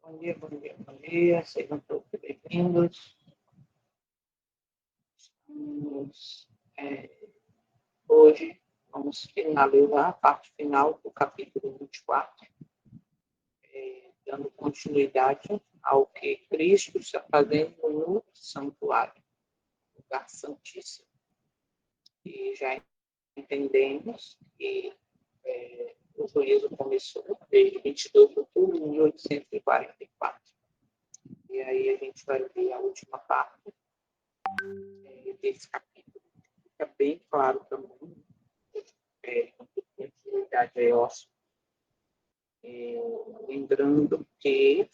Bom dia, bom dia, bom dia. Sejam todos bem-vindos. Estamos, hoje vamos finalizar a parte final do capítulo 24, dando continuidade ao que Cristo está fazendo no santuário, lugar santíssimo. E já entendemos que o juízo começou desde 22 de outubro de 1844. E aí a gente vai ver a última parte desse capítulo. Fica bem claro também a utilidade é óssea. Lembrando que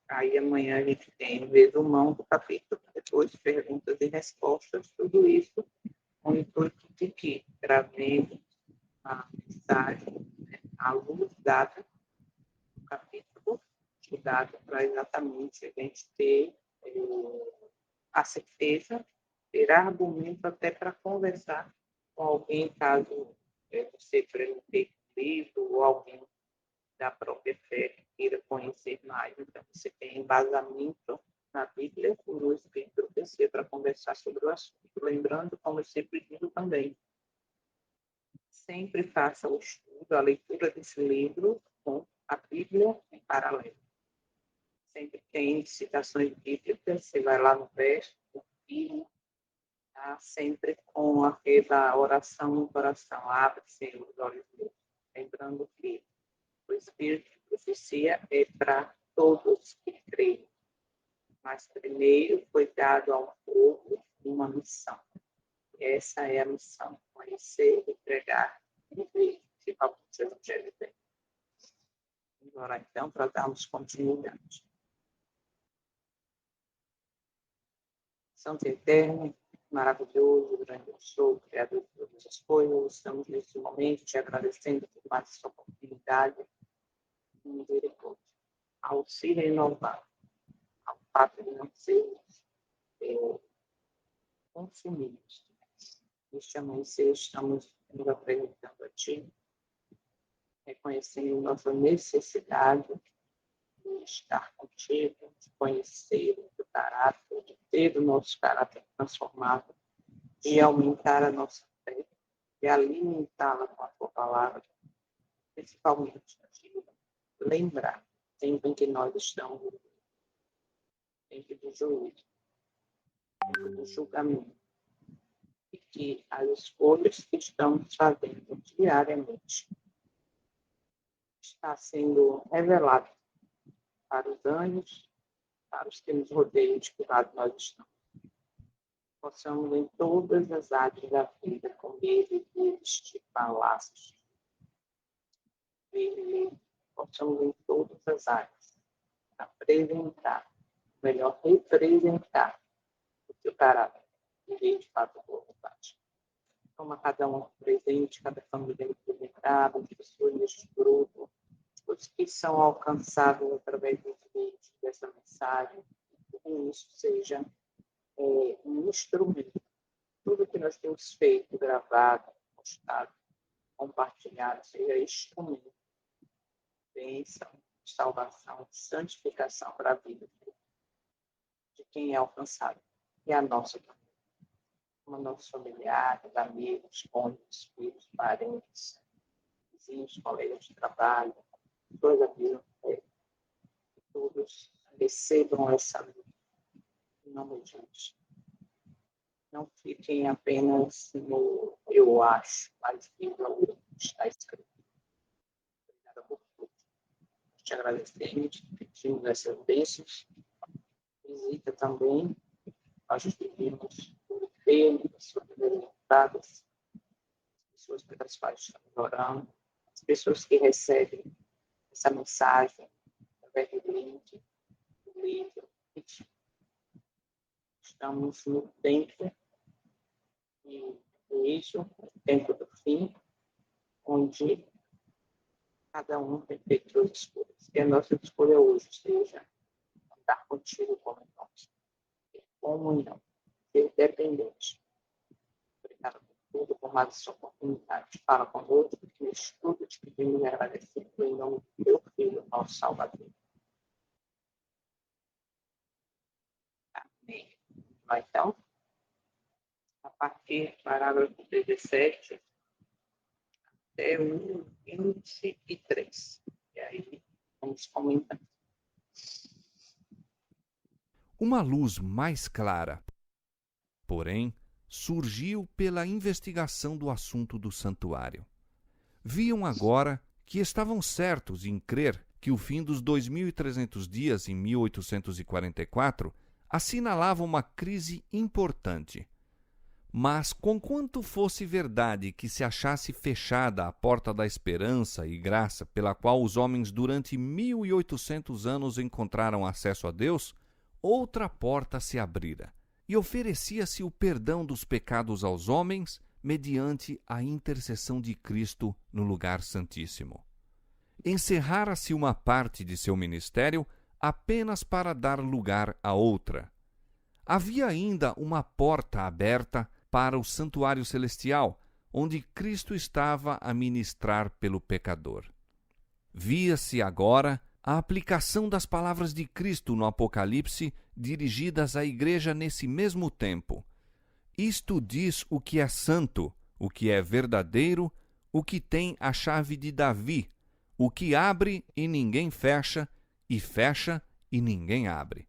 aí amanhã a gente tem o resumão do capítulo, depois perguntas e respostas, tudo isso com o intuito de que gravemos a mensagem, a luz dada no capítulo, estudado para exatamente a gente ter a certeza, ter argumento até para conversar com alguém, caso você presenteie um livro ou alguém da própria fé que queira conhecer mais. Então, você tem embasamento na Bíblia, no Espírito e profecia para conversar sobre o assunto. Lembrando, como eu sempre digo também, sempre faça o estudo, a leitura desse livro com a Bíblia em paralelo. Sempre tem citações bíblicas, você vai lá no verso, confirma, tá? Sempre com aquela oração no coração, abre-se os olhos deles. Lembrando que o Espírito de profecia é para todos que creem. Mas primeiro foi dado ao povo uma missão. Essa é a missão: conhecer, entregar e viver o Evangelho dele. Agora, então, para darmos continuidade. Santo e eterno, maravilhoso, grandioso, criador de todas as coisas, estamos nesse momento te agradecendo por mais essa oportunidade de misericórdia, ao se renovar, ao fato de não sermos consumidos. Neste amanhecer, estamos nos apresentando a Ti, reconhecendo nossa necessidade de estar contigo, de conhecer o teu caráter, de ter o nosso caráter transformado, de aumentar a nossa fé, de alimentá-la com a tua palavra, principalmente de lembrar sempre que nós estamos dentro do juízo, dentro do julgamento, e que as escolhas que estamos fazendo diariamente está sendo revelado para os anjos, para os que nos rodeiam, de que lado nós estamos. Possamos em todas as áreas da vida comer e vestir palácios, possamos em todas as áreas apresentar, melhor, representar o teu caráter e de fato a tua vontade. Toma cada um presente, cada família representada, as pessoas neste grupo, os que são alcançados através dos vídeos, dessa mensagem, que isso seja um instrumento. Tudo que nós temos feito, gravado, postado, compartilhado, seja instrumento de bênção, de salvação, de santificação para a vida de quem é alcançado. E a nossa também. Como nossos familiares, amigos, cônjuges, filhos, parentes, vizinhos, colegas de trabalho, toda a vida, que todos recebam essa luz. Em nome de Jesus. Não fiquem apenas no eu acho, mas vivam o que está escrito. Obrigada por tudo. Te agradecemos, te pedimos essas bênçãos. Visita também, nós pedimos por enfermos, pessoas necessitadas, pessoas pelas quais estamos orando, as pessoas que recebem essa mensagem através do link, do livro. Estamos no tempo do início, no tempo do fim, onde cada um tem feito suas escolhas. E a nossa escolha hoje seja andar contigo como nós, ter comunhão, ser dependente. Obrigado por tudo, por mais essa oportunidade. Fala conosco, que o estudo te pedimos e agradecemos em nome do teu Filho, nosso Salvador. Então, a partir do parágrafo 17 até o 23. E aí, vamos comentando. Uma luz mais clara, porém, surgiu pela investigação do assunto do santuário. Viam agora que estavam certos em crer que o fim dos 2.300 dias em 1844 assinalava uma crise importante. Mas, conquanto fosse verdade que se achasse fechada a porta da esperança e graça pela qual os homens durante 1.800 anos encontraram acesso a Deus, outra porta se abrira, e oferecia-se o perdão dos pecados aos homens mediante a intercessão de Cristo no lugar santíssimo. Encerrara-se uma parte de seu ministério apenas para dar lugar a outra. Havia ainda uma porta aberta para o santuário celestial, onde Cristo estava a ministrar pelo pecador. Via-se agora a aplicação das palavras de Cristo no Apocalipse dirigidas à igreja nesse mesmo tempo. Isto diz o que é santo, o que é verdadeiro, o que tem a chave de Davi, o que abre e ninguém fecha, e fecha e ninguém abre.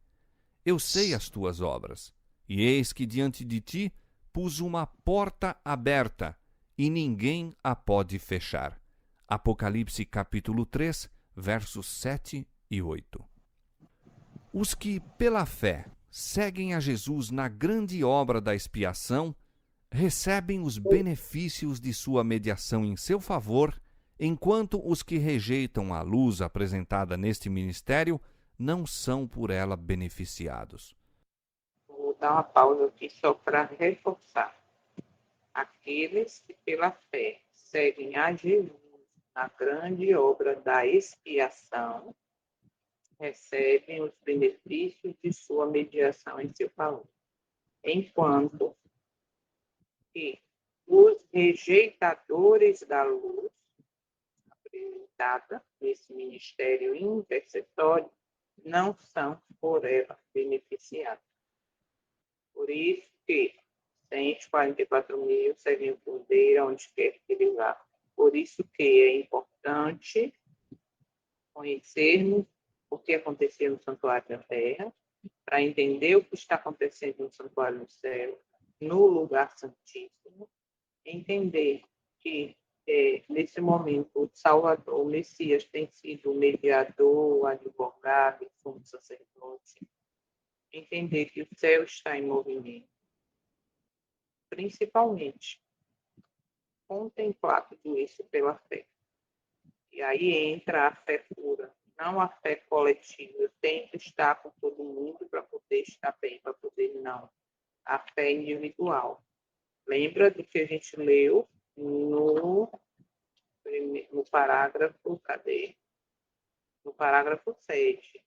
Eu sei as tuas obras, e eis que diante de ti pus uma porta aberta, e ninguém a pode fechar. Apocalipse capítulo 3, versos 7 e 8. Os que, pela fé, seguem a Jesus na grande obra da expiação, recebem os benefícios de sua mediação em seu favor, enquanto os que rejeitam a luz apresentada neste ministério não são por ela beneficiados. Vou dar uma pausa aqui só para reforçar. Aqueles que pela fé seguem a Jesus na grande obra da expiação recebem os benefícios de sua mediação em seu favor, enquanto que os rejeitadores da luz apresentada nesse ministério intercessório não são por ela beneficiados. Por isso que 144 mil seguem o Cordeiro onde quer que ele vá. Por isso que é importante conhecermos o que aconteceu no santuário da terra, para entender o que está acontecendo no santuário do céu, no lugar santíssimo, entender que nesse momento o Salvador, o Messias, tem sido o mediador, o advogado, o sumo sacerdote, entender que o céu está em movimento, principalmente contemplar tudo isso pela fé. E aí entra a fé pura, não a fé coletiva. Eu tento estar com todo mundo para poder estar bem, para poder não. A fé individual. Lembra do que a gente leu no parágrafo, cadê? No parágrafo 7.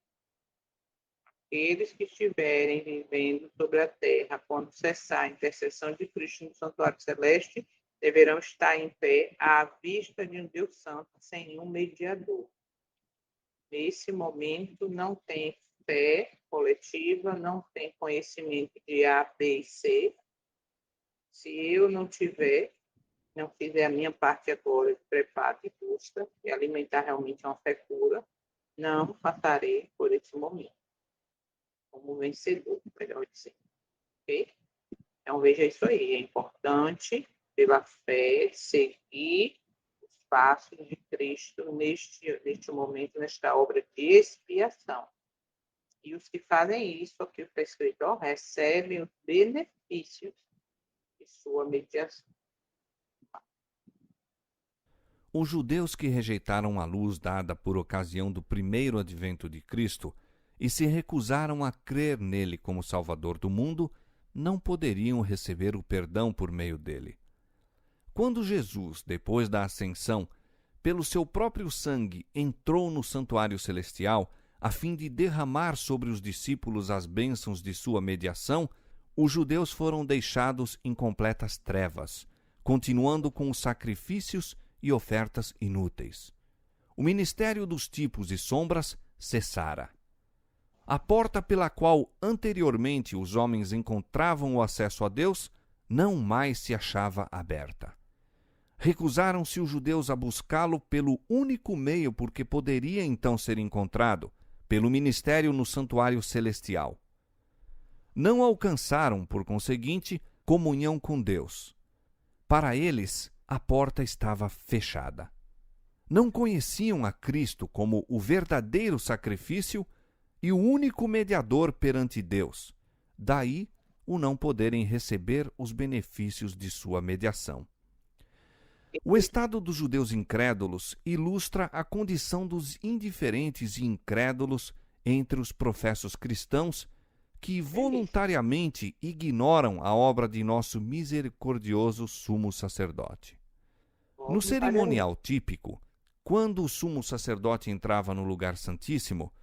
Aqueles que estiverem vivendo sobre a terra, quando cessar a intercessão de Cristo no santuário celeste, deverão estar em pé à vista de um Deus santo, sem um mediador. Nesse momento, não tem fé coletiva, não tem conhecimento de A, B e C. Se eu não fizer a minha parte agora de preparo e busca, e alimentar realmente uma fé pura, não passarei por esse momento como vencedor, melhor dizer. Ok? Então, veja isso aí. É importante, pela fé, seguir os passos de Cristo neste momento, nesta obra de expiação. E os que fazem isso, aqui está escrito, recebem os benefícios de sua mediação. Os judeus que rejeitaram a luz dada por ocasião do primeiro advento de Cristo e se recusaram a crer nele como Salvador do mundo, não poderiam receber o perdão por meio dele. Quando Jesus, depois da ascensão, pelo seu próprio sangue, entrou no santuário celestial, a fim de derramar sobre os discípulos as bênçãos de sua mediação, os judeus foram deixados em completas trevas, continuando com os sacrifícios e ofertas inúteis. O ministério dos tipos e sombras cessara. A porta pela qual anteriormente os homens encontravam o acesso a Deus não mais se achava aberta. Recusaram-se os judeus a buscá-lo pelo único meio por que poderia então ser encontrado, pelo ministério no santuário celestial. Não alcançaram, por conseguinte, comunhão com Deus. Para eles, a porta estava fechada. Não conheciam a Cristo como o verdadeiro sacrifício e o único mediador perante Deus. Daí, o não poderem receber os benefícios de sua mediação. O estado dos judeus incrédulos ilustra a condição dos indiferentes e incrédulos entre os professos cristãos que voluntariamente ignoram a obra de nosso misericordioso sumo sacerdote. No cerimonial típico, quando o sumo sacerdote entrava no lugar santíssimo,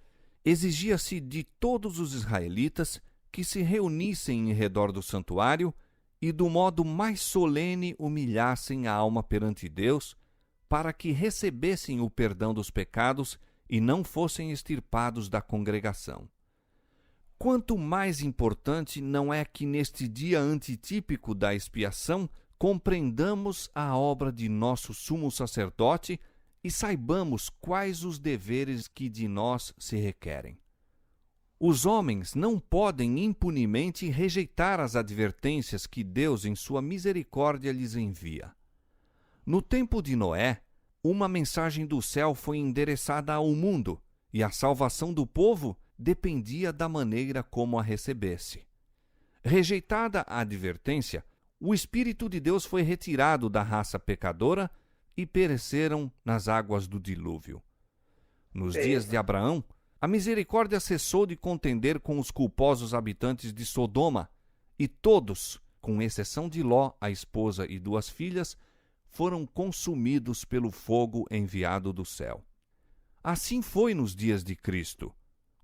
exigia-se de todos os israelitas que se reunissem em redor do santuário e do modo mais solene humilhassem a alma perante Deus, para que recebessem o perdão dos pecados e não fossem extirpados da congregação. Quanto mais importante não é que neste dia antitípico da expiação compreendamos a obra de nosso sumo sacerdote e saibamos quais os deveres que de nós se requerem. Os homens não podem impunemente rejeitar as advertências que Deus, em sua misericórdia, lhes envia. No tempo de Noé, uma mensagem do céu foi endereçada ao mundo, e a salvação do povo dependia da maneira como a recebesse. Rejeitada a advertência, o Espírito de Deus foi retirado da raça pecadora e pereceram nas águas do dilúvio. Nos dias de Abraão, a misericórdia cessou de contender com os culposos habitantes de Sodoma, e todos, com exceção de Ló, a esposa e 2 filhas, foram consumidos pelo fogo enviado do céu. Assim foi nos dias de Cristo.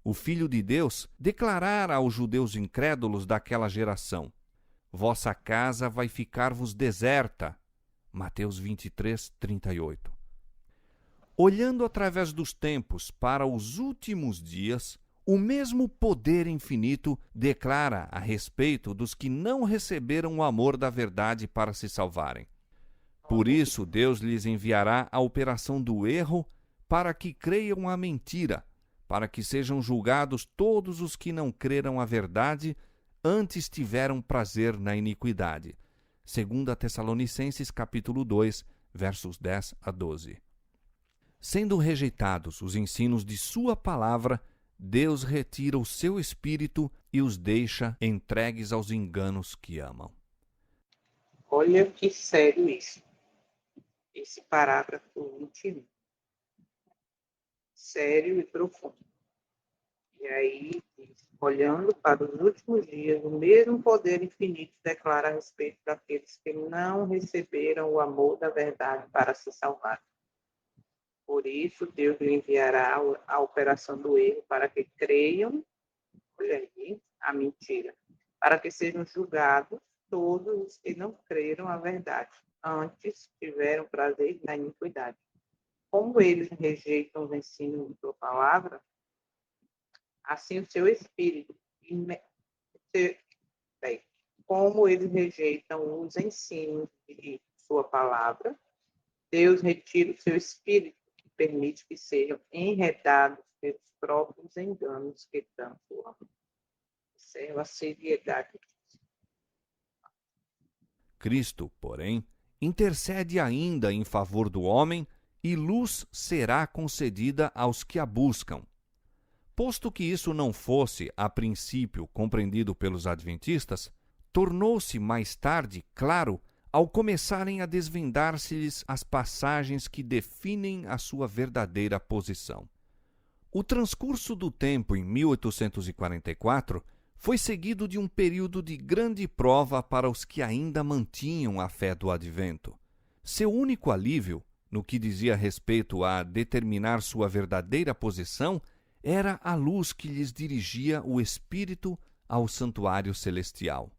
O Filho de Deus declarara aos judeus incrédulos daquela geração: vossa casa vai ficar-vos deserta. Mateus 23, 38. Olhando através dos tempos para os últimos dias, o mesmo poder infinito declara a respeito dos que não receberam o amor da verdade para se salvarem. Por isso, Deus lhes enviará a operação do erro para que creiam a mentira, para que sejam julgados todos os que não creram a verdade, antes tiveram prazer na iniquidade. 2 Tessalonicenses capítulo 2, versos 10 a 12. Sendo rejeitados os ensinos de sua palavra, Deus retira o seu espírito e os deixa entregues aos enganos que amam. Olha que sério isso. Esse parágrafo 21. Sério e profundo. E aí, olhando para os últimos dias, o mesmo poder infinito declara a respeito daqueles que não receberam o amor da verdade para se salvar. Por isso, Deus lhe enviará a operação do erro para que creiam, olha aí, a mentira, para que sejam julgados todos os que não creram a verdade, antes tiveram prazer na iniquidade. Como eles rejeitam os ensinos de sua palavra, assim o seu espírito, como eles rejeitam os ensinos de sua palavra, Deus retira o seu espírito e permite que sejam enredados pelos próprios enganos que tanto amam. Observa a seriedade. Cristo, porém, intercede ainda em favor do homem e luz será concedida aos que a buscam. Posto que isso não fosse, a princípio, compreendido pelos adventistas, tornou-se mais tarde claro ao começarem a desvendar-se-lhes as passagens que definem a sua verdadeira posição. O transcurso do tempo em 1844 foi seguido de um período de grande prova para os que ainda mantinham a fé do advento. Seu único alívio, no que dizia respeito a determinar sua verdadeira posição, era a luz que lhes dirigia o espírito ao santuário celestial.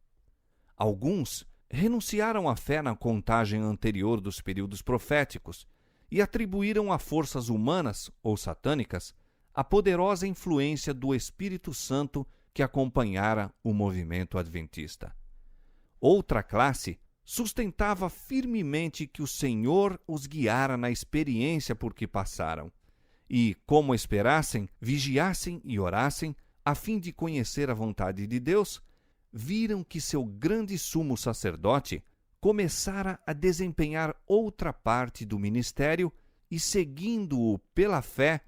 Alguns renunciaram à fé na contagem anterior dos períodos proféticos e atribuíram a forças humanas ou satânicas a poderosa influência do Espírito Santo que acompanhara o movimento adventista. Outra classe sustentava firmemente que o Senhor os guiara na experiência por que passaram, e, como esperassem, vigiassem e orassem, a fim de conhecer a vontade de Deus, viram que seu grande sumo sacerdote começara a desempenhar outra parte do ministério e, seguindo-o pela fé,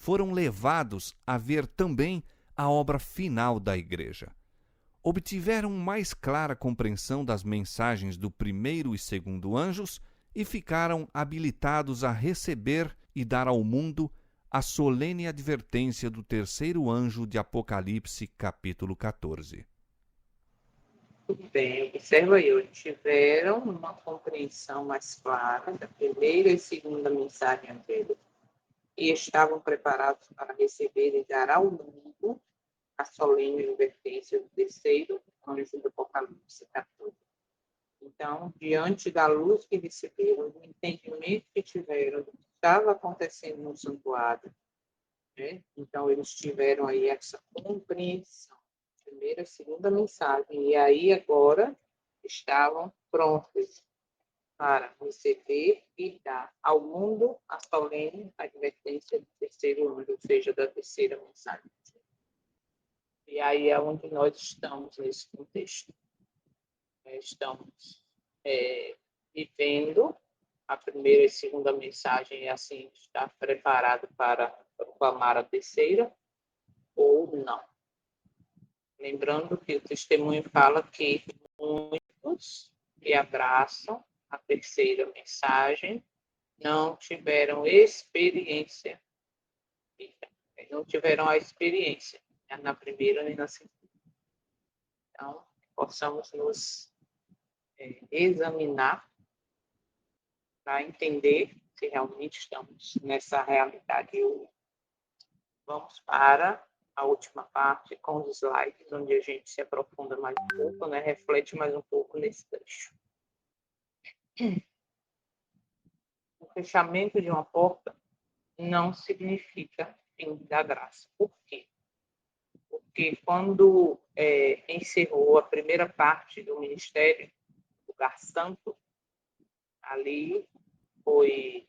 foram levados a ver também a obra final da Igreja. Obtiveram mais clara compreensão das mensagens do primeiro e segundo anjos e ficaram habilitados a receber e dar ao mundo a solene advertência do terceiro anjo de Apocalipse, capítulo 14. Tudo bem, observa aí, tiveram uma compreensão mais clara da primeira e segunda mensagem dele e estavam preparados para receber e dar ao mundo a solene advertência do terceiro anjo do Apocalipse 14. Então, diante da luz que receberam, do entendimento que tiveram do que estava acontecendo no santuário, né? Então, eles tiveram aí essa compreensão, primeira e segunda mensagem, e aí agora estavam prontos para receber e dar ao mundo a solene advertência do terceiro anjo, ou seja, da terceira mensagem. E aí é onde nós estamos nesse contexto. Estamos vivendo a primeira e segunda mensagem e assim estar preparado para proclamar a terceira ou não. Lembrando que o testemunho fala que muitos que abraçam a terceira mensagem não tiveram experiência, não tiveram a experiência na primeira nem na segunda. Então, possamos nos examinar para entender se realmente estamos nessa realidade. Vamos para a última parte com os slides, onde a gente se aprofunda mais um pouco, né? Reflete mais um pouco nesse trecho. O fechamento de uma porta não significa fim da graça. Por quê? Porque quando encerrou a primeira parte do ministério, do lugar santo, ali foi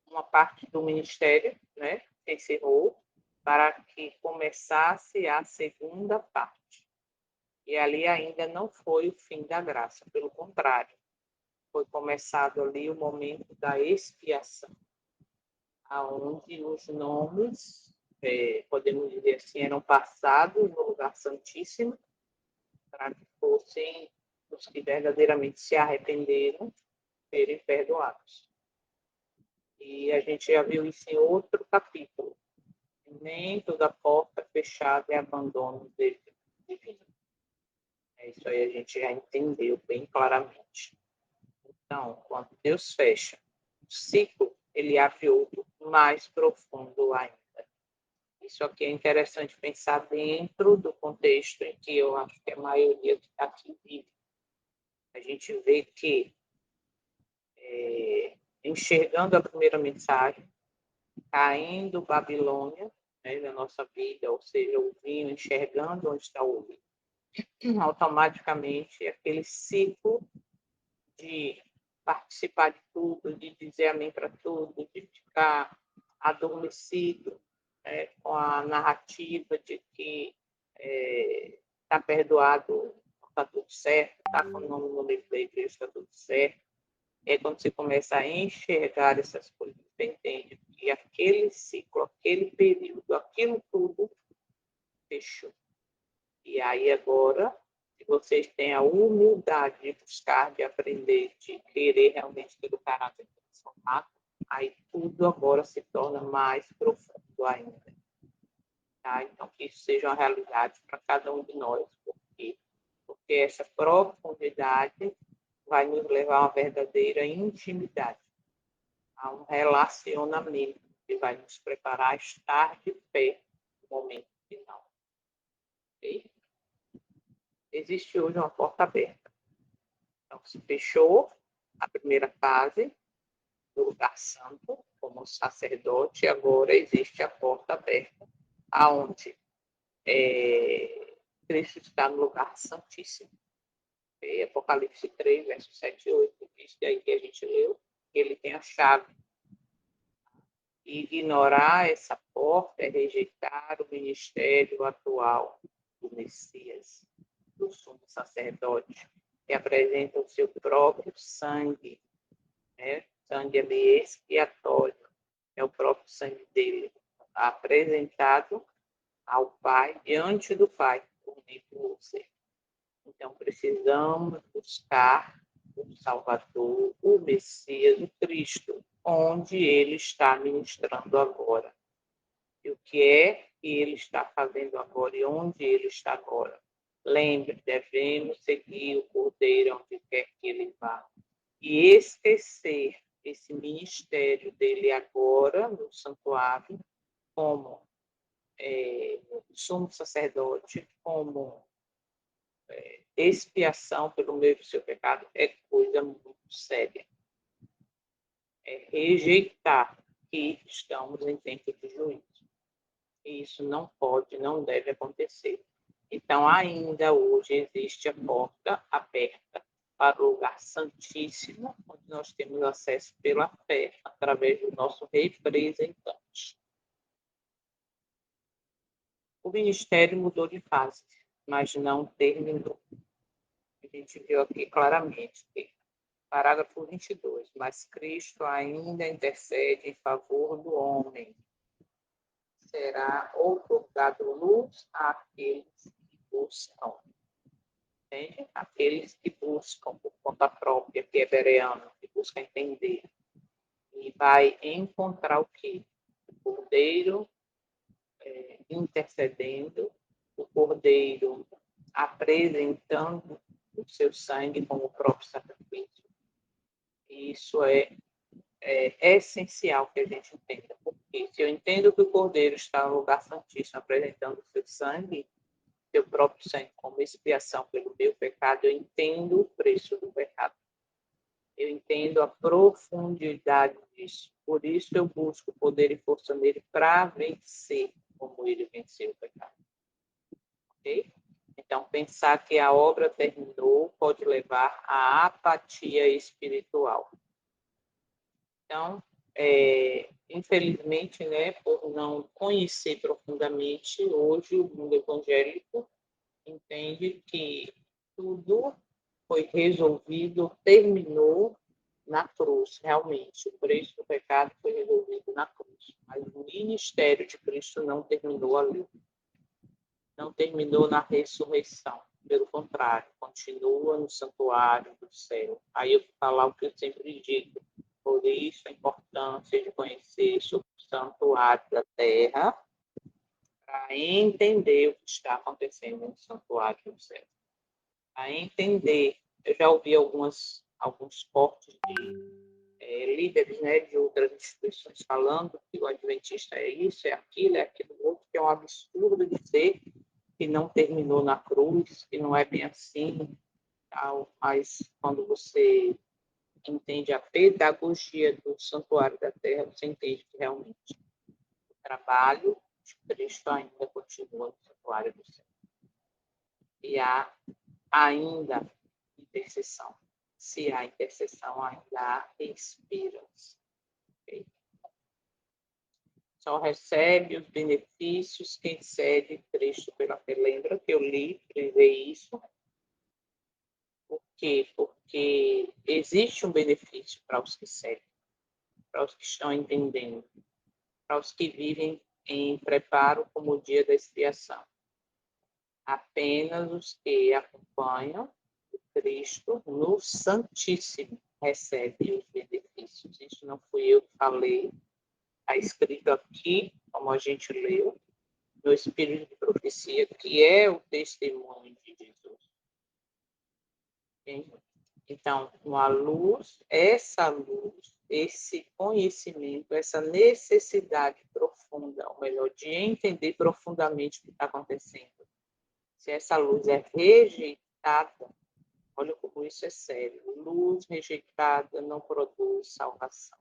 uma parte do ministério, né, encerrou, para que começasse a segunda parte. E ali ainda não foi o fim da graça, pelo contrário, foi começado ali o momento da expiação, aonde os nomes, podemos dizer assim, eram passados no lugar santíssimo, para que fossem os que verdadeiramente se arrependeram, serem perdoados. E a gente já viu isso em outro capítulo. Nem toda porta fechada é abandono divino. Isso aí a gente já entendeu bem claramente. Então, quando Deus fecha o ciclo, ele abre outro mais profundo ainda. Isso aqui é interessante pensar dentro do contexto em que eu acho que a maioria aqui vive. A gente vê que, enxergando a primeira mensagem, caindo Babilônia, né, na nossa vida, ou seja, o vinho enxergando onde está o vinho, automaticamente aquele ciclo de participar de tudo, de dizer amém para tudo, de ficar adormecido, com a narrativa de que está perdoado, está tudo certo, está com o nome no livro da igreja, está tudo certo. É quando você começa a enxergar essas coisas, você entende que aquele ciclo, aquele período, aquilo tudo fechou. E aí agora, se vocês têm a humildade de buscar, de aprender, de querer realmente ter o caráter transformado, aí tudo agora se torna mais profundo ainda. Tá? Então, que isso seja uma realidade para cada um de nós, porque essa profundidade vai nos levar a uma verdadeira intimidade, a um relacionamento que vai nos preparar a estar de pé no momento final. Okay? Existe hoje uma porta aberta. Então, se fechou a primeira fase do lugar santo, como como sacerdote, agora existe a porta aberta, aonde Cristo está no lugar santíssimo. Apocalipse 3, verso 7 e 8, diz aí que a gente leu, que ele tem a chave. Ignorar essa porta é rejeitar o ministério atual do Messias, do sumo sacerdote, que apresenta o seu próprio sangue, né? Sangue ali expiatório, é o próprio sangue dele, apresentado ao Pai, diante do Pai, por mim por você. Então, precisamos buscar o Salvador, o Messias, o Cristo, onde ele está ministrando agora. E o que é que ele está fazendo agora e onde ele está agora. Lembre, devemos seguir o Cordeiro onde quer que ele vá. E esquecer esse ministério dele agora no santuário, como sumo sacerdote, como expiação pelo meio do seu pecado, é coisa muito séria. É rejeitar que estamos em tempo de juízo. E isso não pode, não deve acontecer. Então, ainda hoje existe a porta aberta para o lugar santíssimo, onde nós temos acesso pela fé, através do nosso representante. O ministério mudou de fase, mas não terminou. A gente viu aqui claramente, parágrafo 22, mas Cristo ainda intercede em favor do homem. Será otorgado luz àqueles que buscam. Entende? Aqueles que buscam por conta própria, que é bereano, que busca entender. E vai encontrar o quê? O Cordeiro intercedendo, o Cordeiro apresentando o seu sangue como o próprio sacrifício. E isso é essencial que a gente entenda. Porque se eu entendo que o Cordeiro está no lugar santíssimo apresentando o seu sangue, seu próprio sangue como expiação pelo meu pecado, eu entendo o preço do pecado. Eu entendo a profundidade disso. Por isso eu busco poder e força nele para vencer como ele venceu o pecado. Ok? Então, pensar que a obra terminou pode levar à apatia espiritual. Então, infelizmente, né, por não conhecer profundamente, hoje o mundo evangélico entende que tudo foi resolvido, terminou na cruz, realmente. O preço do pecado foi resolvido na cruz. Mas o ministério de Cristo não terminou ali. Não terminou na ressurreição. Pelo contrário, continua no santuário do céu. Aí eu vou falar o que eu sempre digo. Por isso, a importância de conhecer o santuário da terra para entender o que está acontecendo no santuário do céu. Para entender, eu já ouvi alguns cortes de líderes, né, de outras instituições falando que o adventista é isso, é aquilo outro, que é um absurdo dizer que não terminou na cruz, que não é bem assim, tal. Mas quando você entende a pedagogia do santuário da terra, você entende que realmente o trabalho de Cristo ainda continua no santuário do céu. E há ainda intercessão. Se há intercessão, ainda há esperança. Okay? Só recebe os benefícios quem segue Cristo pela fé. Lembra que eu frisei isso? Por quê? Porque existe um benefício para os que seguem, para os que estão entendendo, para os que vivem em preparo como o dia da expiação. Apenas os que acompanham Cristo no Santíssimo recebem os benefícios. Isso não fui eu que falei, está escrito aqui, como a gente leu, no Espírito de Profecia, que é o testemunho de Jesus. Então, uma luz, essa luz, esse conhecimento, essa necessidade profunda, ou melhor, de entender profundamente o que está acontecendo. Se essa luz é rejeitada, olha como isso é sério. Luz rejeitada não produz salvação.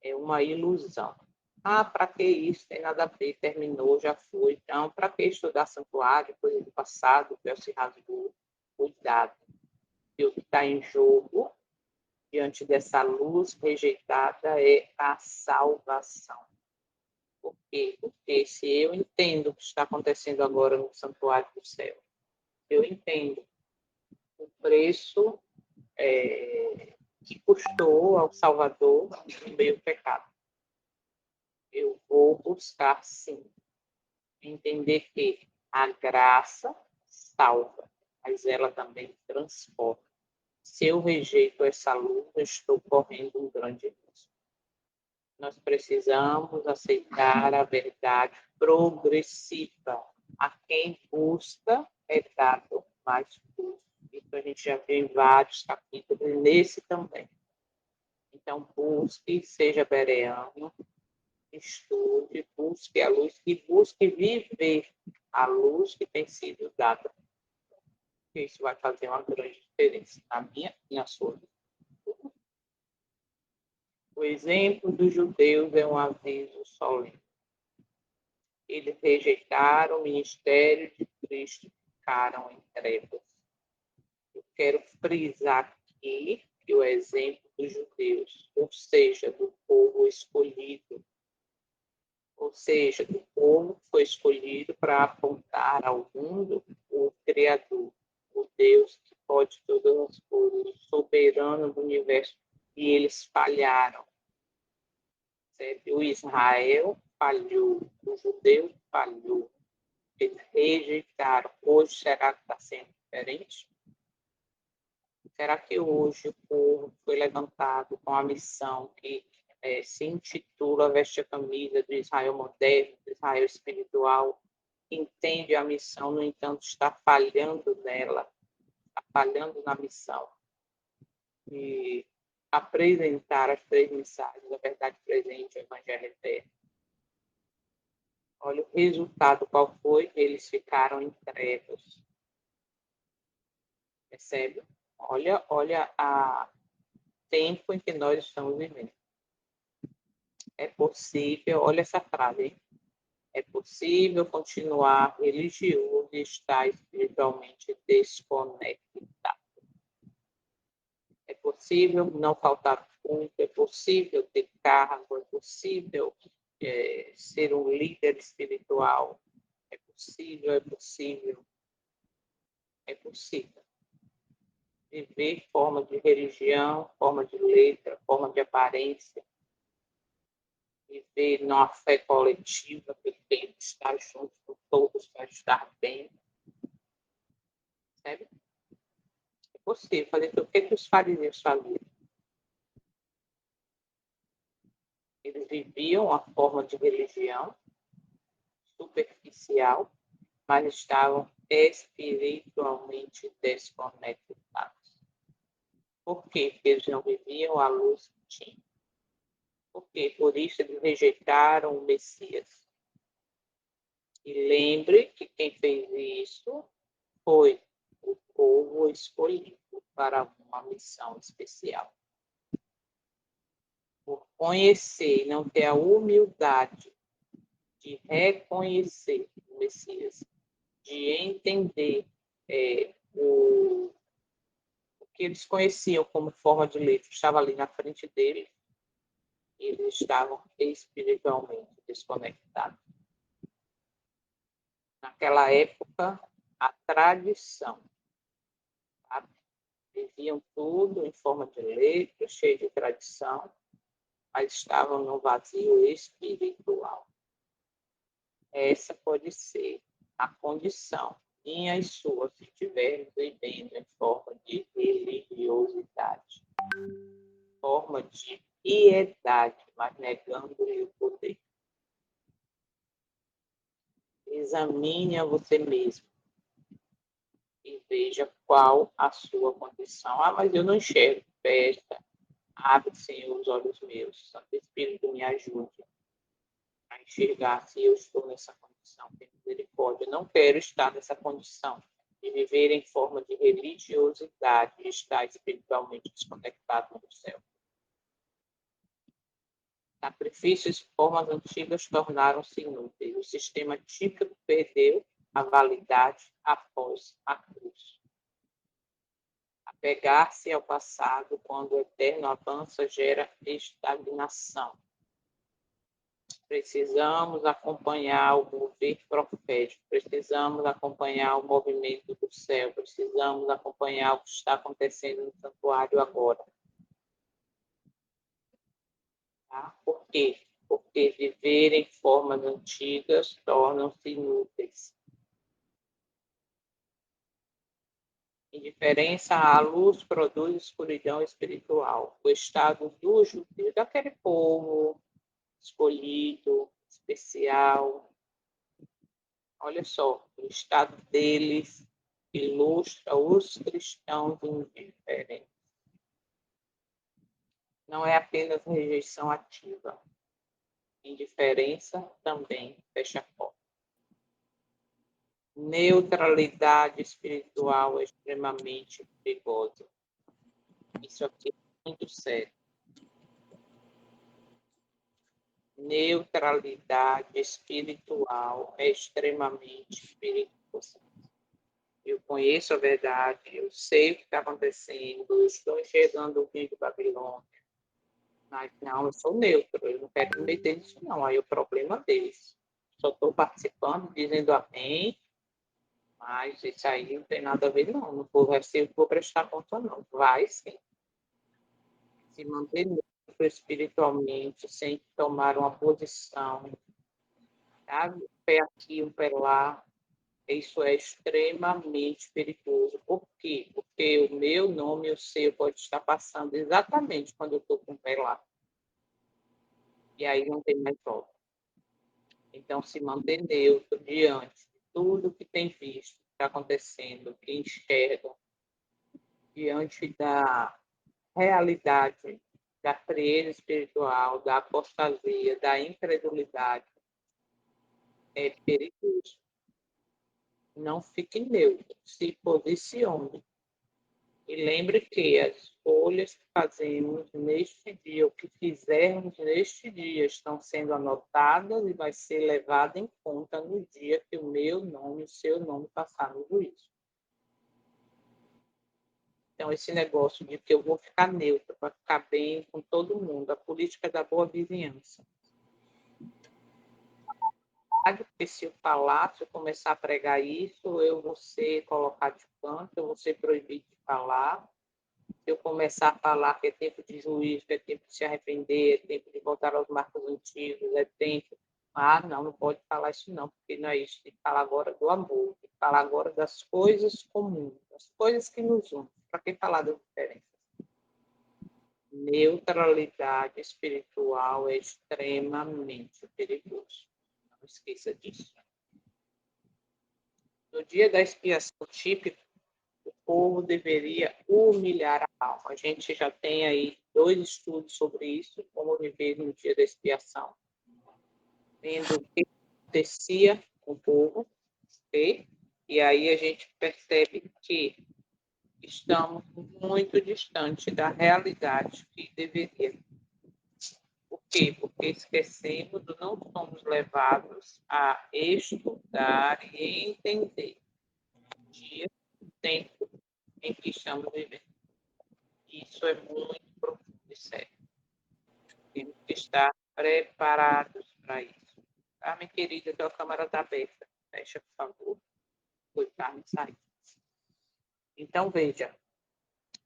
É uma ilusão. Ah, para que isso? Tem nada a ver, terminou, já foi. Então, para que estudar santuário, coisa do passado, que se rasgou? Cuidado. E o que está em jogo, diante dessa luz rejeitada, é a salvação. Por quê? Porque se eu entendo o que está acontecendo agora no santuário do céu, eu entendo o preço que custou ao Salvador o meu pecado. Eu vou buscar, sim, entender que a graça salva, mas ela também transforma. Se eu rejeito essa luz, eu estou correndo um grande risco. Nós precisamos aceitar a verdade progressiva. A quem busca é dado mais busca. Isso a gente já viu em vários capítulos, e nesse também. Então, busque, seja bereano, estude, busque a luz e busque viver a luz que tem sido dada. Isso vai fazer uma grande diferença na minha e na sua vida. O exemplo dos judeus é um aviso solene. Eles rejeitaram o ministério de Cristo, ficaram em trevas. Eu quero frisar aqui que o exemplo dos judeus, ou seja, do povo escolhido, ou seja, do povo que foi escolhido para apontar ao mundo o Criador, o Deus que pode todas as coisas, o soberano do universo, e eles falharam. Certo? O Israel falhou, o judeu falhou, eles rejeitaram. Hoje, será que está sendo diferente? Será que hoje o povo foi levantado com a missão que se intitula Veste a Camisa do Israel moderno, do Israel espiritual, entende a missão, no entanto, está falhando nela, está falhando na missão de apresentar as três mensagens, a verdade presente, o evangelho eterno? Olha o resultado, qual foi? Eles ficaram em trevas. Percebe? Olha a tempo em que nós estamos vivendo. É possível, olha essa frase, hein? É possível continuar religioso e estar espiritualmente desconectado. É possível não faltar culto, é possível ter cargo, é possível ser um líder espiritual, é possível, é possível, é possível. Viver forma de religião, forma de letra, forma de aparência, viver numa fé coletiva, que tem que estar junto com todos para estar bem. Sabe? É possível fazer tudo. O que os fariseus faziam? Eles viviam uma forma de religião superficial, mas estavam espiritualmente desconectados. Por quê? Porque eles não viviam a luz que tinham. Por quê? Por isso eles rejeitaram o Messias. E lembre que quem fez isso foi o povo escolhido para uma missão especial. Por conhecer e não ter a humildade de reconhecer o Messias, de entender o que eles conheciam como forma de letra, estava ali na frente deles, eles estavam espiritualmente desconectados. Naquela época, a tradição, sabe? Viviam tudo em forma de letra, cheio de tradição, mas estavam no vazio espiritual. Essa pode ser a condição minha e sua, se estivermos vivendo em forma de religiosidade, forma de piedade, mas negando-lhe o poder. Examine a você mesmo e veja qual a sua condição. Ah, mas eu não enxergo. Presta, abre, Senhor, os olhos meus. Santo Espírito, me ajude a enxergar se eu estou nessa condição. Tem misericórdia. Eu não quero estar nessa condição de viver em forma de religiosidade e estar espiritualmente desconectado do céu. Sacrifícios e formas antigas tornaram-se inúteis. O sistema típico perdeu a validade após a cruz. Apegar-se ao passado quando o eterno avança gera estagnação. Precisamos acompanhar o mover profético, precisamos acompanhar o movimento do céu, precisamos acompanhar o que está acontecendo no santuário agora. Tá? Por quê? Porque viver em formas antigas tornam-se inúteis. Indiferença à luz produz escuridão espiritual. O estado do judeu, daquele povo escolhido, especial. Olha só, o estado deles ilustra os cristãos indiferentes. Não é apenas rejeição ativa. Indiferença também fecha a porta. Neutralidade espiritual é extremamente perigosa. Isso aqui é muito sério. Neutralidade espiritual é extremamente perigosa. Eu conheço a verdade, eu sei o que está acontecendo, eu estou enxergando o fim de Babilônia. Mas não, eu sou neutro, eu não quero me meter nisso, não. Aí o problema deles. Só estou participando, dizendo amém, mas isso aí não tem nada a ver, não. Não vou prestar conta, não. Vai sim. Se manter neutro espiritualmente, sem tomar uma posição, sabe? Um pé aqui, um pé lá. Isso é extremamente perigoso. Por quê? Porque o meu nome e o seu pode estar passando exatamente quando eu estou com o pé lá. E aí não tem mais volta. Então, se manter neutro diante de tudo que tem visto, que está acontecendo, que enxerga, diante da realidade da frieza espiritual, da apostasia, da incredulidade, é perigoso. Não fique neutro, se posicione. E lembre que as escolhas que fazemos neste dia, o que fizermos neste dia, estão sendo anotadas e vai ser levado em conta no dia que o meu nome e o seu nome passar no juízo. Então, esse negócio de que eu vou ficar neutro para ficar bem com todo mundo, a política da boa vizinhança. Porque se eu falar, se eu começar a pregar isso, eu vou ser colocado de canto, eu vou ser proibido de falar. Se eu começar a falar que é tempo de juízo, que é tempo de se arrepender, é tempo de voltar aos marcos antigos, é tempo... Ah, não pode falar isso não, porque não é isso. Tem que falar agora do amor, tem que falar agora das coisas comuns, das coisas que nos unem. Para que falar das diferenças? Neutralidade espiritual é extremamente perigoso. Não esqueça disso. No dia da expiação típica, o povo deveria humilhar a alma. A gente já tem aí 2 estudos sobre isso, como viver no dia da expiação, vendo o que acontecia com o povo, okay? E aí a gente percebe que estamos muito distante da realidade que deveria. Por quê? Porque esquecemos, não somos levados a estudar e entender o dia, o tempo em que estamos vivendo. Isso é muito profundo e sério. Temos que estar preparados para isso. Ah, minha querida, a tua câmara está aberta. Fecha, por favor. Foi para sair. Então, veja,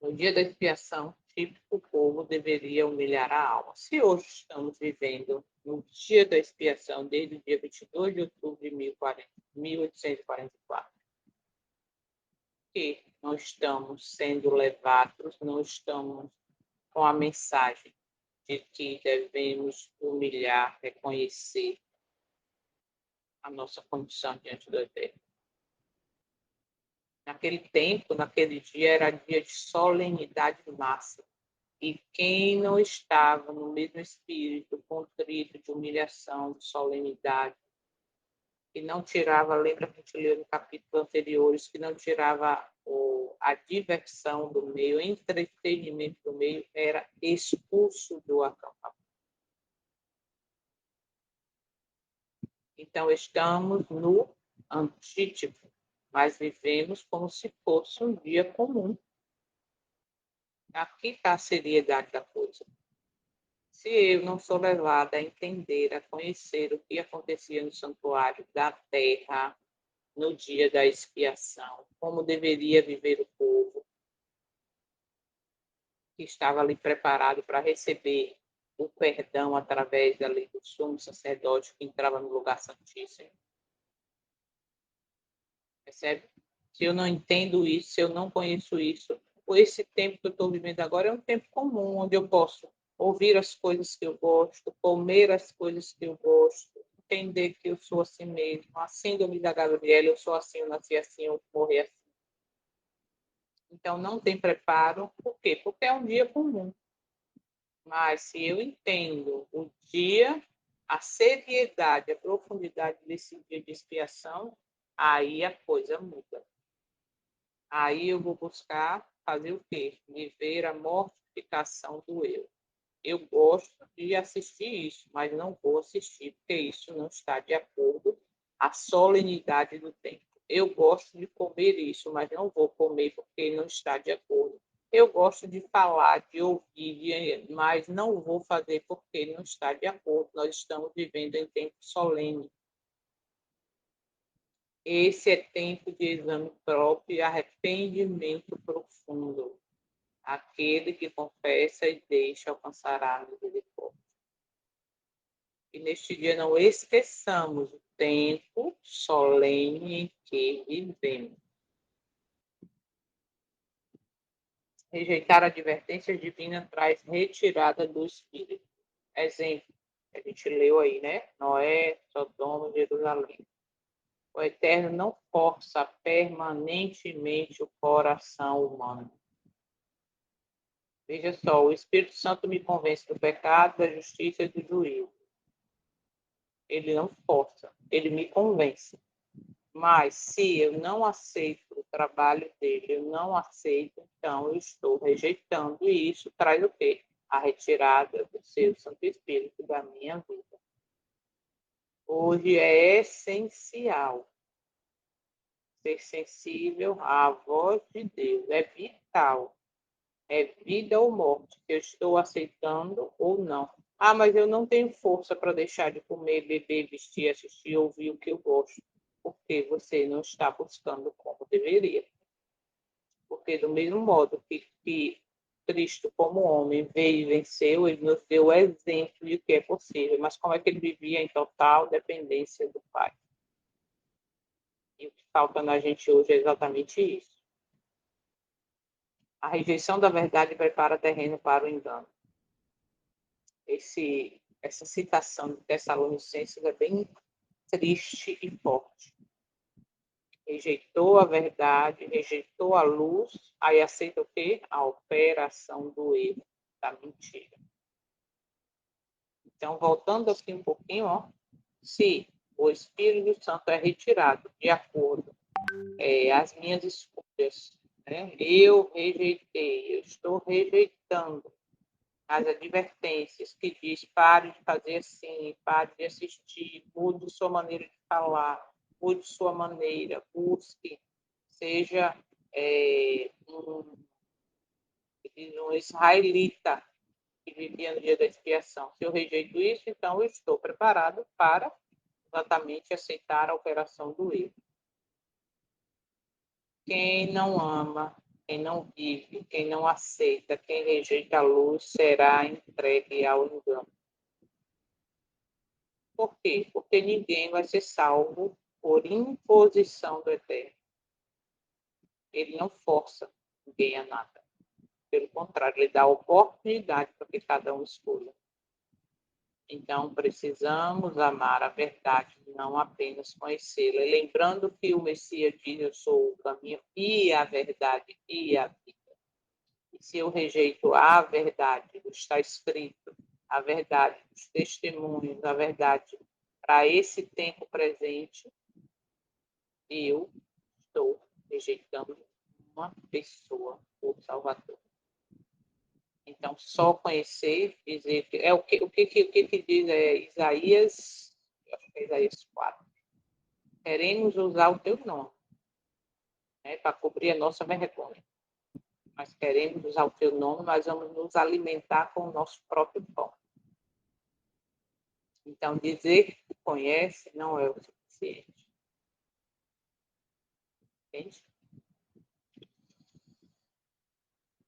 no dia da expiação, típico o povo deveria humilhar a alma. Se hoje estamos vivendo no dia da expiação, desde o dia 22 de outubro de 1844, que não estamos sendo levados, não estamos com a mensagem de que devemos humilhar, reconhecer a nossa condição diante do Eterno. Naquele tempo, naquele dia, era dia de solenidade máxima. E quem não estava no mesmo espírito, contrito, de humilhação, de solenidade, que não tirava, lembra que a gente leu no capítulo anteriores, que não tirava a diversão do meio, o entretenimento do meio, era expulso do acampamento. Então, estamos no antítipo, mas vivemos como se fosse um dia comum. Aqui está a seriedade da coisa. Se eu não sou levada a entender, a conhecer o que acontecia no santuário da terra no dia da expiação, como deveria viver o povo, que estava ali preparado para receber o perdão através da lei do sumo sacerdote que entrava no lugar santíssimo. Percebe? Se eu não entendo isso, se eu não conheço isso, esse tempo que eu estou vivendo agora é um tempo comum, onde eu posso ouvir as coisas que eu gosto, comer as coisas que eu gosto, entender que eu sou assim mesmo. A síndrome da Gabriela, eu sou assim, eu nasci assim, eu morri assim. Então, não tem preparo. Por quê? Porque é um dia comum. Mas se eu entendo o dia, a seriedade, a profundidade desse dia de expiação, aí a coisa muda. Aí eu vou buscar fazer o quê? Viver a mortificação do eu. Eu gosto de assistir isso, mas não vou assistir porque isso não está de acordo com a solenidade do tempo. Eu gosto de comer isso, mas não vou comer porque não está de acordo. Eu gosto de falar, de ouvir, mas não vou fazer porque não está de acordo. Nós estamos vivendo em tempo solene. Esse é tempo de exame próprio e arrependimento profundo. Aquele que confessa e deixa alcançará a misericórdia. E neste dia não esqueçamos o tempo solene em que vivemos. Rejeitar a advertência divina traz retirada do espírito. Exemplo, a gente leu aí, né? Noé, Sodoma, Jerusalém. O Eterno não força permanentemente o coração humano. Veja só, o Espírito Santo me convence do pecado, da justiça e do juízo. Ele não força, ele me convence. Mas se eu não aceito o trabalho dele, eu não aceito, então eu estou rejeitando. E isso traz o quê? A retirada do seu Santo Espírito da minha vida. Hoje é essencial ser sensível à voz de Deus. É vital. É vida ou morte que eu estou aceitando ou não. Ah, mas eu não tenho força para deixar de comer, beber, vestir, assistir, ouvir o que eu gosto. Porque você não está buscando como deveria. Porque do mesmo modo que Cristo, como homem, veio e venceu, ele nos deu o exemplo de que é possível. Mas como é que ele vivia em total dependência do Pai? E o que falta na gente hoje é exatamente isso. A rejeição da verdade prepara terreno para o engano. Essa citação de Tessalonicenses é bem triste e forte. Rejeitou a verdade, rejeitou a luz, aí aceita o quê? A operação do erro, da mentira. Então, voltando aqui um pouquinho, ó, se o Espírito Santo é retirado de acordo as minhas escolhas, né? Eu rejeitei, eu estou rejeitando as advertências que diz pare de fazer assim, pare de assistir, mude sua maneira de falar, mude sua maneira, busque, seja um israelita que vivia no dia da expiação. Se eu rejeito isso, então eu estou preparado para exatamente aceitar a operação do erro. Quem não ama, quem não vive, quem não aceita, quem rejeita a luz, será entregue ao engano. Por quê? Porque ninguém vai ser salvo por imposição do Eterno. Ele não força ninguém a nada. Pelo contrário, ele dá oportunidade para que cada um escolha. Então, precisamos amar a verdade, não apenas conhecê-la. E lembrando que o Messias diz, eu sou o caminho e a verdade e a vida. E se eu rejeito a verdade, está escrito, a verdade dos testemunhos, a verdade para esse tempo presente, eu estou rejeitando uma pessoa, o Salvador. Então, só conhecer, dizer que é o que diz Isaías, acho que é Isaías 4. queremos usar o teu nome, né, para cobrir a nossa vergonha. Nós queremos usar o teu nome, nós vamos nos alimentar com o nosso próprio pão. Então, dizer que conhece não é o suficiente. Entende?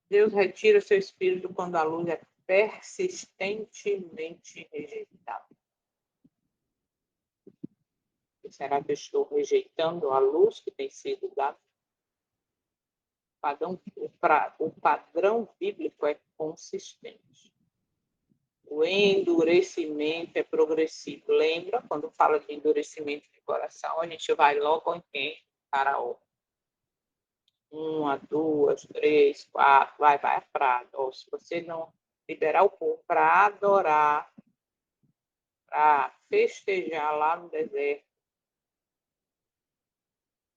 Deus retira seu espírito quando a luz é persistentemente rejeitada. Será que eu estou rejeitando a luz que tem sido dada? O padrão bíblico é consistente. O endurecimento é progressivo. Lembra, quando fala de endurecimento de coração, a gente vai logo em quem? Faraó. 1, 2, 3, 4, vai a praga. Ou se você não liberar o povo para adorar, para festejar lá no deserto,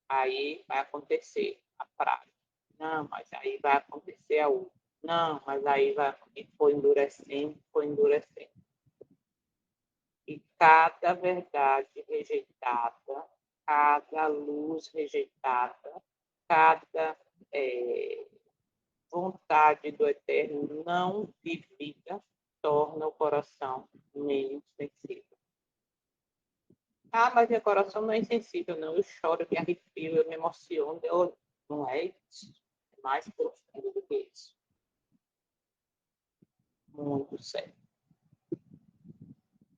aí vai acontecer a praga. Não, mas aí vai acontecer a outra. Não, mas aí vai. E foi endurecendo, foi endurecendo. E cada verdade rejeitada, cada luz rejeitada, cada vontade do Eterno não vivida torna o coração menos sensível. Ah, mas meu coração não é insensível, não. Eu choro, eu me arrepio, eu me emociono. Não é isso. É mais profundo do que isso. Muito sério.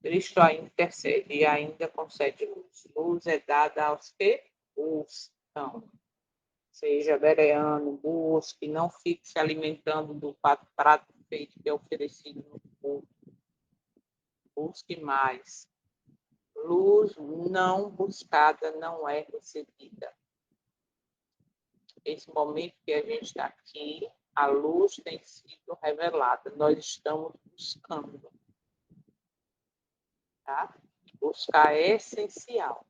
Cristo ainda intercede e ainda concede luz. Luz é dada aos que buscam. Seja bereano, busque, não fique se alimentando do prato feito que é oferecido no culto. Busque mais. Luz não buscada não é recebida. Esse momento que a gente está aqui, a luz tem sido revelada. Nós estamos buscando. Tá? Buscar é essencial.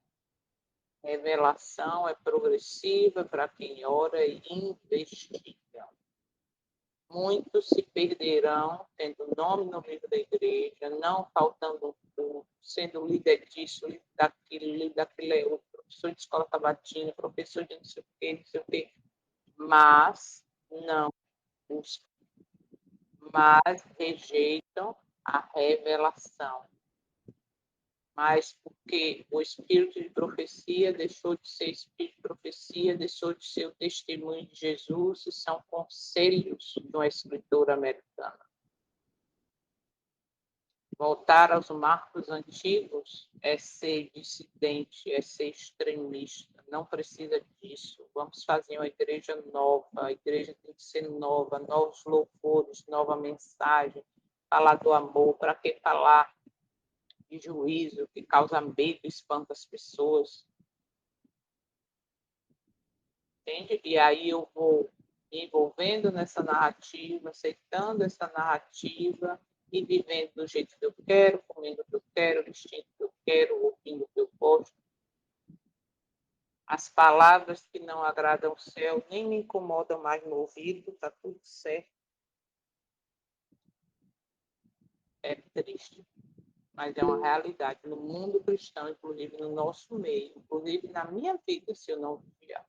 Revelação é progressiva para quem ora e investiga. Muitos se perderão tendo nome no livro da igreja, não faltando culto, sendo líder disso, líder daquilo, professor de escola sabatina, professor de não sei o quê, mas não buscam, mas rejeitam a revelação. Mas porque o espírito de profecia deixou de ser espírito de profecia, deixou de ser o testemunho de Jesus, e são conselhos de uma escritora americana. Voltar aos marcos antigos é ser dissidente, é ser extremista. Não precisa disso. Vamos fazer uma igreja nova. A igreja tem que ser nova, novos louvores, nova mensagem. Falar do amor. Para que falar de juízo que causa medo e espanta as pessoas? Entende? E aí eu vou me envolvendo nessa narrativa, aceitando essa narrativa e vivendo do jeito que eu quero, comendo o que eu quero, vestindo o que eu quero, ouvindo o que eu gosto. As palavras que não agradam o céu nem me incomodam mais no ouvido, está tudo certo. É triste, mas é uma realidade no mundo cristão, inclusive no nosso meio, inclusive na minha vida, se eu não vigiar.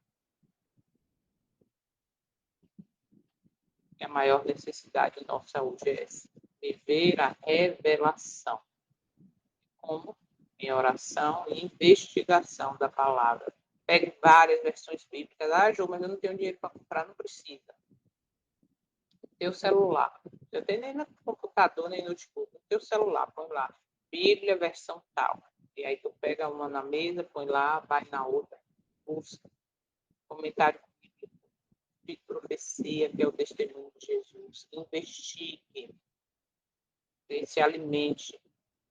A maior necessidade nossa hoje é essa, viver a revelação. Como? Em oração e investigação da palavra. Pegue várias versões bíblicas. Ah, Jô, mas eu não tenho dinheiro para comprar. Não precisa. Teu celular. Eu tenho nem no computador, nem no notebook. Teu celular, põe lá. Bíblia, versão tal. E aí tu pega uma na mesa, põe lá, vai na outra, busca. Comentário de profecia, que é o testemunho de Jesus. Investigue. Se alimente.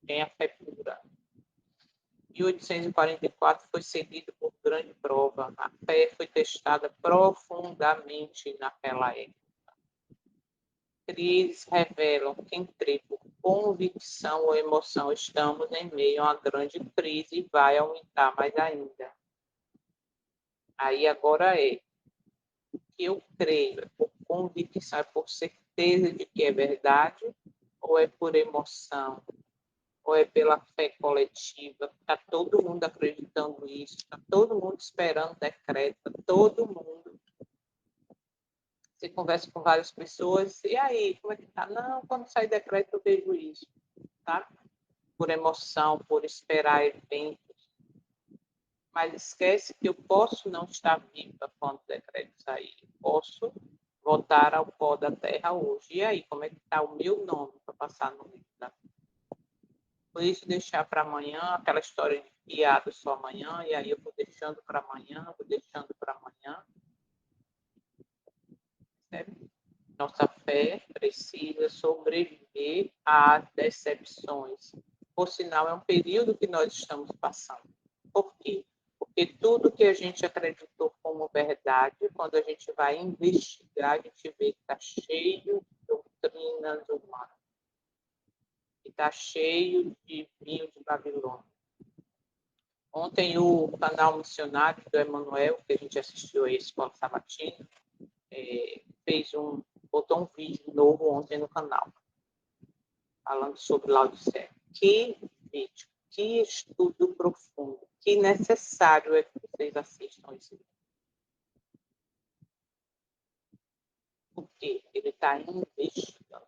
Tenha fé pura. 1844 foi seguido por grande prova. A fé foi testada profundamente naquela época. Crises revelam que, entre por convicção ou emoção, estamos em meio a uma grande crise e vai aumentar mais ainda. Aí agora é que eu creio, é por convicção, é por certeza de que é verdade ou é por emoção? ou é pela fé coletiva? Está todo mundo acreditando nisso, está todo mundo esperando decreto, tá todo mundo. Você conversa com várias pessoas, e aí, como é que tá? Não, quando sai decreto eu vejo isso, tá? Por emoção, por esperar eventos. Mas esquece que eu posso não estar viva quando o decreto sair. Posso voltar ao pó da terra hoje. E aí, como é que está o meu nome para passar no livro da vida? Por isso, deixar para amanhã, aquela história de piada só amanhã, e aí eu vou deixando para amanhã, vou deixando para amanhã. Certo? Nossa fé precisa sobreviver às decepções. Por sinal, é um período que nós estamos passando. Por quê? Porque tudo que a gente acreditou como verdade, quando a gente vai investigar, a gente vê que está cheio de doutrinas humanas. E está cheio de vinho de Babilônia. Ontem o canal missionário do Emanuel, que a gente assistiu a esse Paulo Sabatino, botou um vídeo novo ontem no canal, falando sobre Laodiceia. Que vídeo, que estudo profundo, que necessário é que vocês assistam esse vídeo. Porque ele está investigando.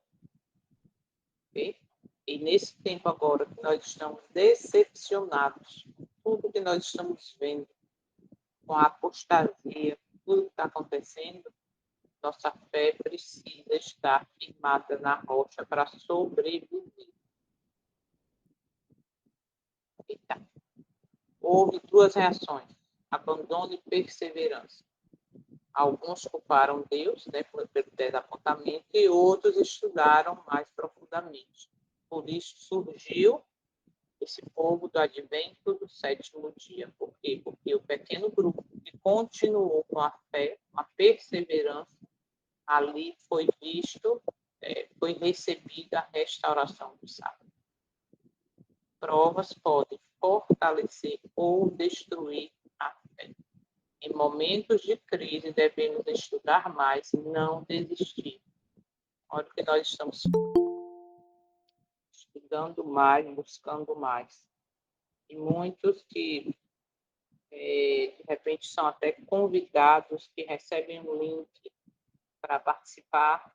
Okay? E nesse tempo agora que nós estamos decepcionados, tudo que nós estamos vendo, com a apostasia, tudo que está acontecendo, nossa fé precisa estar firmada na rocha para sobreviver. Eita. Houve duas reações, abandono e perseverança. Alguns culparam Deus, né, pelo desapontamento, e outros estudaram mais profundamente. Por isso surgiu esse povo do advento do sétimo dia. Por quê? Porque o pequeno grupo que continuou com a fé, com a perseverança, ali foi visto, foi recebida a restauração do sábado. Provas podem fortalecer ou destruir a fé. Em momentos de crise, devemos estudar mais e não desistir. Olha o que nós estamos estudando mais, buscando mais. E muitos que, de repente, são até convidados, que recebem um link para participar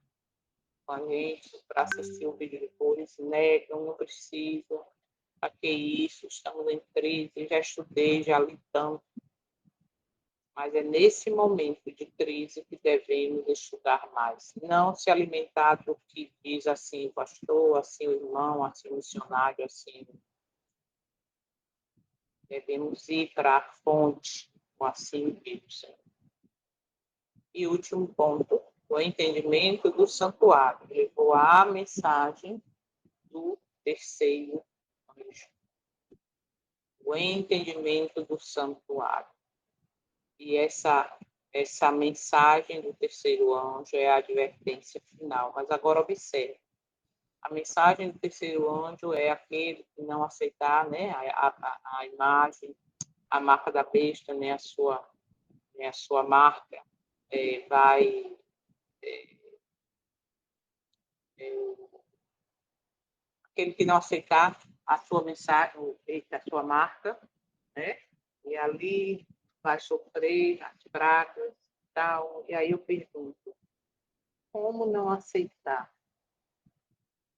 com a gente, para assistir o vídeo depois, negam, não precisam, para que isso, estamos em crise, já estudei, já li tanto. Mas é nesse momento de crise que devemos estudar mais. Não se alimentar do que diz assim o pastor, assim o irmão, assim o missionário, assim. Devemos ir para a fonte, com assim o Espírito Santo. E último ponto, o entendimento do santuário. Levou à mensagem do terceiro anjo. O entendimento do santuário. E essa mensagem do terceiro anjo é a advertência final. Mas agora observe. A mensagem do terceiro anjo é aquele que não aceitar, né, a imagem, a marca da besta, né, a sua marca, vai... aquele que não aceitar a sua mensagem, a sua marca, né, e ali vai sofrer as pragas e tal. E aí eu pergunto, como não aceitar?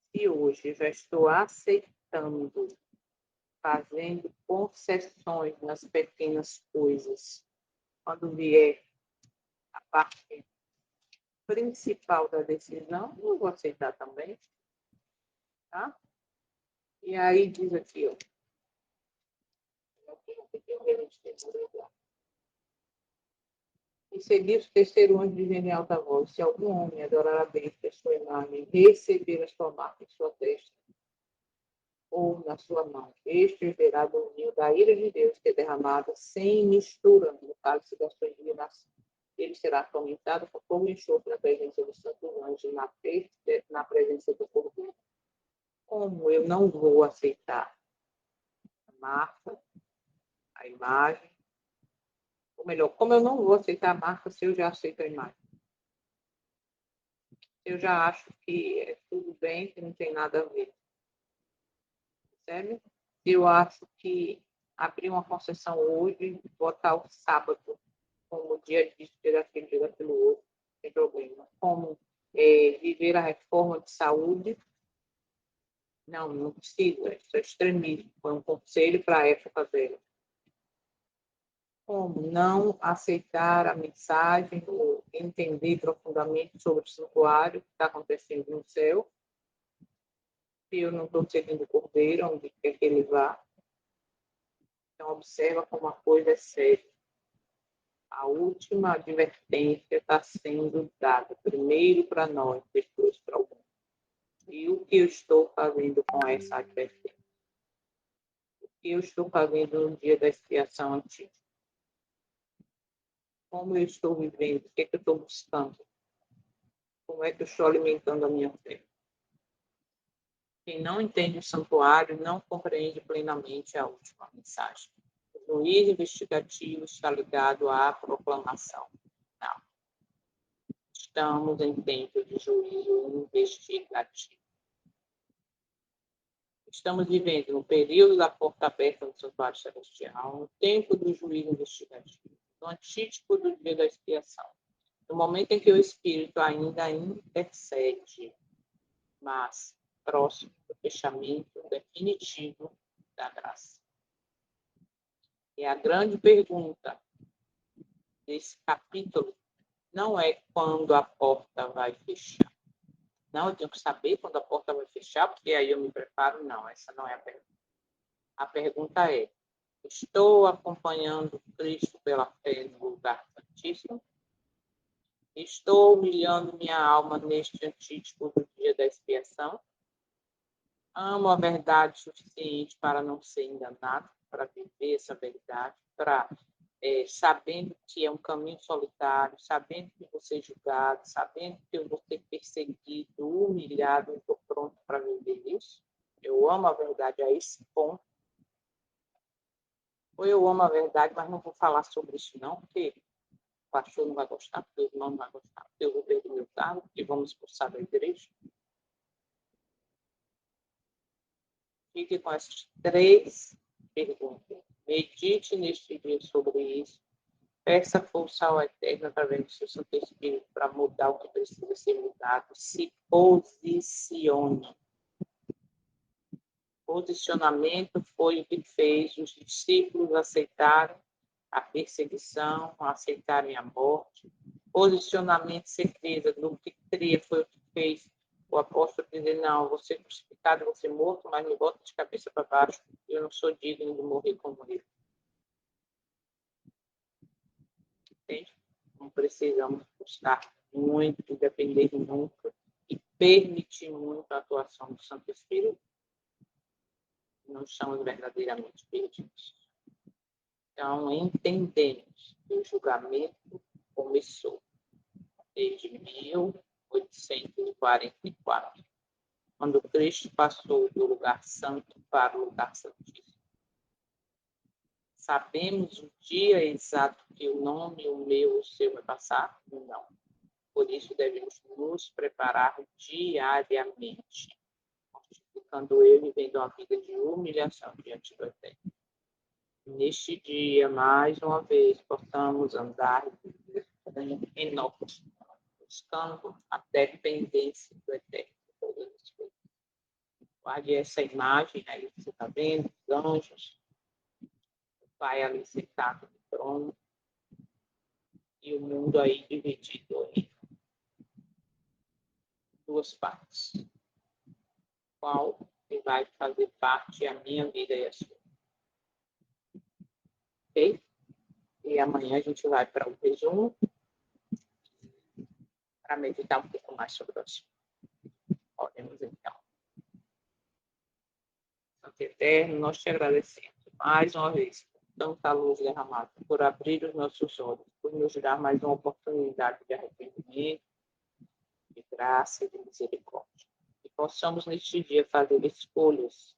Se hoje eu já estou aceitando, fazendo concessões nas pequenas coisas, quando vier a parte principal da decisão, eu vou aceitar também, tá? E aí diz aqui, ó, e seguir o terceiro anjo dizendo em alta voz, se algum homem adorar a besta, a sua imagem, receber a sua marca em sua testa, ou na sua mão. Este verá do vinho da ira de Deus, que é derramada sem mistura no cálice da sua indignação. Ele será atormentado por fogo e enxofre na presença do santo anjo, na presença do cordeiro. Como eu não vou aceitar a marca, a imagem, ou melhor, como eu não vou aceitar a marca se eu já aceito a imagem? Eu já acho que é tudo bem, que não tem nada a ver. Percebe? Eu acho que abrir uma concessão hoje, botar o sábado como dia disso, dia daquele, dia daquilo outro, sem problema. Como viver a reforma de saúde, não precisa, isso é extremismo, foi um conselho para a época dele. Como não aceitar a mensagem ou entender profundamente sobre o santuário que está acontecendo no céu, se eu não estou seguindo o cordeiro, onde quer que ele vá. Então, observa como a coisa é séria. A última advertência está sendo dada, primeiro para nós, depois para o mundo. E o que eu estou fazendo com essa advertência? O que eu estou fazendo no dia da expiação antiga? Como eu estou vivendo? O que eu estou buscando? Como é que eu estou alimentando a minha fé? Quem não entende o santuário não compreende plenamente a última mensagem. O juiz investigativo está ligado à proclamação. Não. Estamos em tempo de juízo investigativo. Estamos vivendo no período da porta aberta do santuário celestial, no tempo do juízo investigativo, no antítipo do dia da expiação, no momento em que o Espírito ainda intercede, mas próximo do fechamento definitivo da graça. E a grande pergunta desse capítulo não é quando a porta vai fechar. Não, eu tenho que saber quando a porta vai fechar, porque aí eu me preparo. Não, essa não é a pergunta. A pergunta é: estou acompanhando Cristo pela fé no lugar santíssimo? Estou humilhando minha alma neste antítipo do dia da expiação? Amo a verdade suficiente para não ser enganado, para viver essa verdade, para sabendo que é um caminho solitário, sabendo que vou ser julgado, sabendo que eu vou ser perseguido, humilhado, eu estou pronto para viver isso? Eu amo a verdade a esse ponto. Ou eu amo a verdade, mas não vou falar sobre isso não, porque o pastor não vai gostar, porque o irmão não vai gostar, porque eu vou perder meu cargo, porque vamos expulsar da igreja. Fique com essas 3 perguntas. Medite neste dia sobre isso. Peça força ao Eterno através do seu Santo Espírito para mudar o que precisa ser mudado. Se posicione. Posicionamento foi o que fez os discípulos aceitarem a perseguição, aceitarem a morte. Posicionamento, certeza do que cria foi o que fez o apóstolo dizer: não, vou ser crucificado, vou ser morto, mas me bota de cabeça para baixo, eu não sou digno de morrer como ele. Entende? Não precisamos buscar muito, depender muito e permitir muito a atuação do Santo Espírito. Não estamos verdadeiramente perdidos. Então, entendemos que o julgamento começou desde 1844, quando Cristo passou do lugar santo para o lugar santíssimo. Sabemos o dia exato que o nome, o meu, o seu vai passar? Não. Por isso, devemos nos preparar diariamente, mortificando eu e vivendo uma vida de humilhação diante do Eterno. Neste dia, mais uma vez, possamos andar em nós, buscando a dependência do Eterno. Guarde essa imagem aí que você está vendo, os anjos, o Pai ali sentado no trono, e o mundo aí dividido em 2 partes. Qual que vai fazer parte a minha vida e a sua? Ok? E amanhã a gente vai para o resumo, para meditar um pouco mais sobre o assunto. Podemos então. Santo Eterno, nós te agradecemos mais uma vez por tanta luz derramada, por abrir os nossos olhos, por nos dar mais uma oportunidade de arrependimento, de graça e de misericórdia. Que possamos neste dia fazer escolhas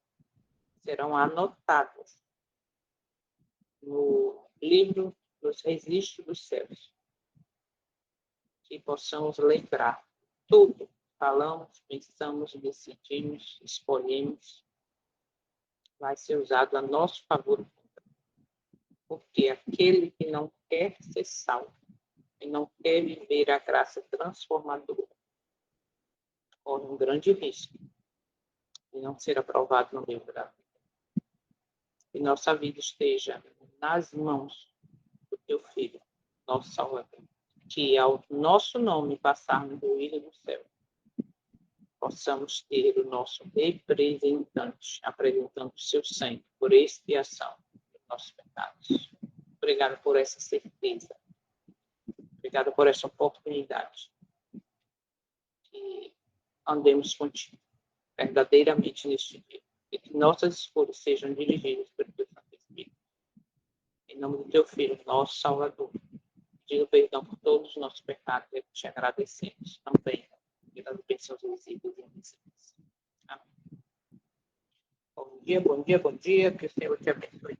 que serão anotadas no livro dos registros dos céus. Que possamos lembrar tudo. Falamos, pensamos, decidimos, escolhemos vai ser usado a nosso favor. Porque aquele que não quer ser salvo e não quer viver a graça transformadora corre um grande risco de não ser aprovado no livro da vida. Que nossa vida esteja nas mãos do teu Filho, nosso Salvador. Que ao nosso nome passar no ruído do céu, possamos ter o nosso representante apresentando o seu sangue por expiação dos nossos pecados. Obrigado por essa certeza. Obrigado por essa oportunidade. Que andemos contigo verdadeiramente neste dia. E que nossas escolhas sejam dirigidas pelo teu Santo Espírito. Em nome do teu Filho, nosso Salvador. Pedindo perdão por todos os nossos pecados e te agradecemos também pelas bênçãos visíveis e invisíveis. Amém. Bom dia, bom dia, bom dia. Que o Senhor te abençoe.